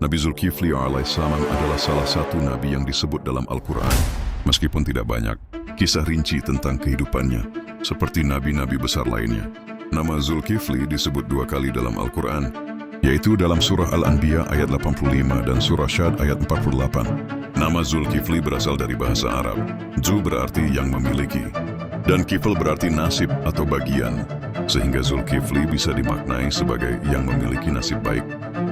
Nabi Zulkifli alaihissalam adalah salah satu nabi yang disebut dalam Al-Quran. Meskipun tidak banyak kisah rinci tentang kehidupannya, seperti nabi-nabi besar lainnya. Nama Zulkifli disebut 2 kali dalam Al-Quran, yaitu dalam surah Al-Anbiya ayat 85 dan surah Syad ayat 48. Nama Zulkifli berasal dari bahasa Arab. Zu berarti yang memiliki, dan kifl berarti nasib atau bagian, sehingga Zulkifli bisa dimaknai sebagai yang memiliki nasib baik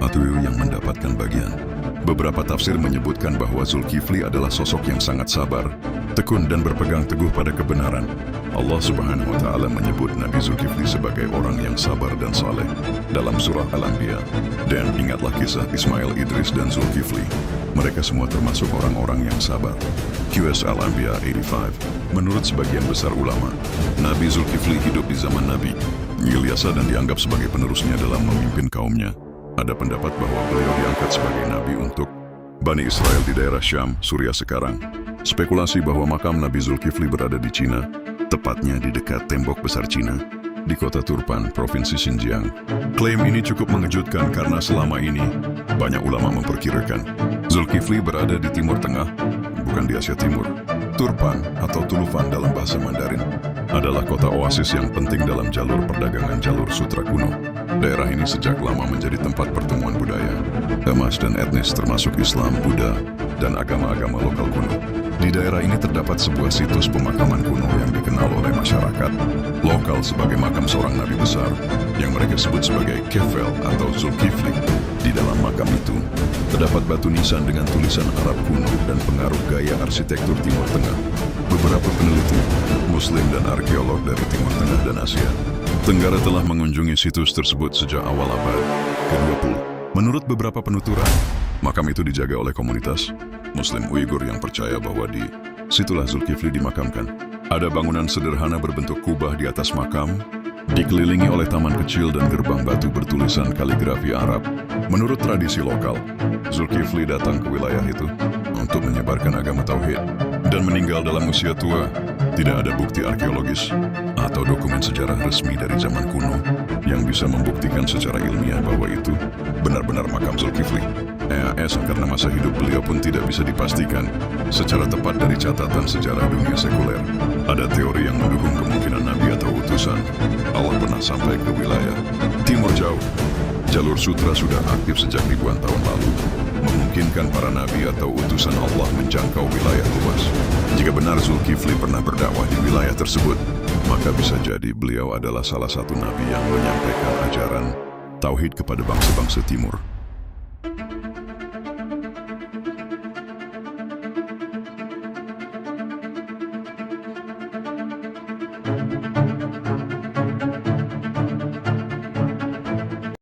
atau yang mendapatkan bagian. Beberapa tafsir menyebutkan bahwa Zulkifli adalah sosok yang sangat sabar, tekun dan berpegang teguh pada kebenaran. Allah Subhanahu wa Ta'ala menyebut Nabi Zulkifli sebagai orang yang sabar dan saleh dalam surah Al-Anbiya. Dan ingatlah kisah Ismail, Idris dan Zulkifli. Mereka semua termasuk orang-orang yang sabar. QS Al-Anbiya 85. Menurut sebagian besar ulama, Nabi Zulkifli hidup di zaman Nabi Ilyasa dan dianggap sebagai penerusnya dalam memimpin kaumnya. Ada pendapat bahwa beliau diangkat sebagai nabi untuk Bani Israel di daerah Syam, Suriah sekarang. Spekulasi bahwa makam Nabi Zulkifli berada di Cina, tepatnya di dekat tembok besar Cina, di kota Turpan, Provinsi Xinjiang. Klaim ini cukup mengejutkan karena selama ini banyak ulama memperkirakan Zulkifli berada di Timur Tengah, bukan di Asia Timur. Turpan atau Tulufan dalam bahasa Mandarin adalah kota oasis yang penting dalam jalur perdagangan jalur sutra kuno. Daerah ini sejak lama menjadi tempat pertemuan budaya, emas dan etnis termasuk Islam, Buddha, dan agama-agama lokal kuno. Di daerah ini terdapat sebuah situs pemakaman kuno yang dikenal oleh masyarakat lokal sebagai makam seorang nabi besar yang mereka sebut sebagai Kefel atau Zulkifli. Di dalam makam itu terdapat batu nisan dengan tulisan Arab kuno dan pengaruh gaya arsitektur Timur Tengah. Beberapa peneliti, Muslim dan arkeolog dari Timur Tengah dan Asia Tenggara telah mengunjungi situs tersebut sejak awal abad ke-20. Menurut beberapa penuturan, makam itu dijaga oleh komunitas Muslim Uighur yang percaya bahwa di situlah Zulkifli dimakamkan. Ada bangunan sederhana berbentuk kubah di atas makam, dikelilingi oleh taman kecil dan gerbang batu bertulisan kaligrafi Arab. Menurut tradisi lokal, Zulkifli datang ke wilayah itu untuk menyebarkan agama tauhid dan meninggal dalam usia tua. Tidak ada bukti arkeologis atau dokumen sejarah resmi dari zaman kuno yang bisa membuktikan secara ilmiah bahwa itu benar-benar makam Zulkifli. EAS karena masa hidup beliau pun tidak bisa dipastikan secara tepat dari catatan sejarah dunia sekuler. Ada teori yang mendukung kemungkinan nabi atau utusan Allah pernah sampai ke wilayah Timur Jauh. Jalur sutra sudah aktif sejak ribuan tahun lalu, memungkinkan para nabi atau utusan Allah menjangkau wilayah luas. Jika benar Zulkifli pernah berdakwah di wilayah tersebut, maka bisa jadi beliau adalah salah satu nabi yang menyampaikan ajaran tauhid kepada bangsa-bangsa timur.